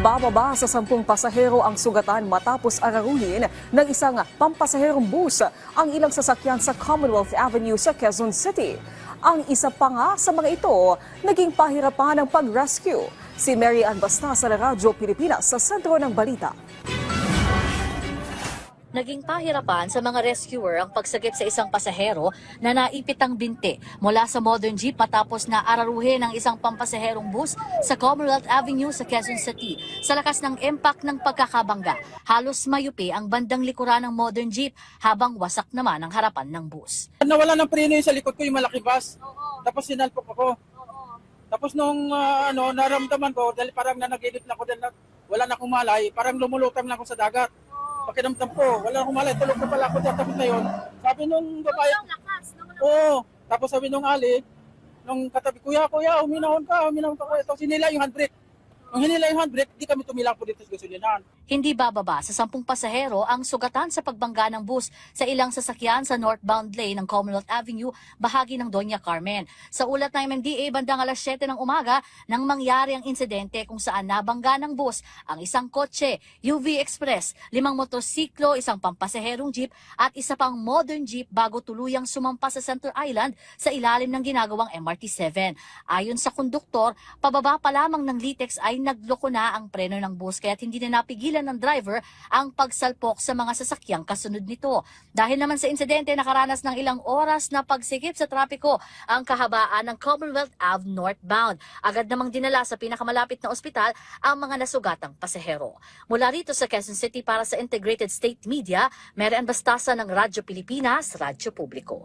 Bababa sa 10 pasahero ang sugatan matapos araruhin ng isang pampasaherong bus ang ilang sasakyan sa Commonwealth Avenue sa Quezon City. Ang isa pa nga sa mga ito, naging pahirapan ng pag-rescue. Si Mary Ann Basta sa Radyo Pilipinas sa sentro ng balita. Naging pahirapan sa mga rescuer ang pagsagip sa isang pasahero na naipit ang binti mula sa modern jeep matapos na araruhin ng isang pampasaherong bus sa Commonwealth Avenue sa Quezon City. Sa lakas ng impact ng pagkakabangga, halos mayupi ang bandang likuran ng modern jeep habang wasak naman ang harapan ng bus. Nawala ng preno yung sa likod ko, yung malaki bus. Tapos sinalpok ako. Tapos nung naramdaman ko, dahil parang nanaginip na ako, dahil wala na akong malay, parang lumulutang na ako sa dagat. Pakinamdam ko, wala akong malay, tulog ko pala ako dyan. Tapos na yun, sabi nung babae, tapos sabi nung ali, nung katabi, kuya, uminahon ka, kuya. Tapos hinila yung handbrake. Nung hinila yung handbrake, di kami tumilang po dito sa gasolinahan. Hindi bababa sa 10 pasahero ang sugatan sa pagbangga ng bus sa ilang sasakyan sa northbound lane ng Commonwealth Avenue, bahagi ng Doña Carmen. Sa ulat ng MMDA, bandang alas 7 ng umaga nang mangyari ang insidente kung saan nabangga ng bus ang isang kotse, UV Express, 5 motorsiklo, isang pampasaherong jeep at isa pang modern jeep bago tuluyang sumampa sa Center Island sa ilalim ng ginagawang MRT-7. Ayon sa konduktor, pababa pa lamang ng Litex ay nagloko na ang preno ng bus kaya't hindi na napigilan ng driver ang pagsalpok sa mga sasakyang kasunod nito. Dahil naman sa insidente, nakaranas ng ilang oras na pagsikip sa trapiko ang kahabaan ng Commonwealth Ave northbound. Agad namang dinala sa pinakamalapit na ospital ang mga nasugatang pasahero. Mula rito sa Quezon City para sa Integrated State Media, Mary Ann Bastasa ng Radyo Pilipinas, Radyo Publiko.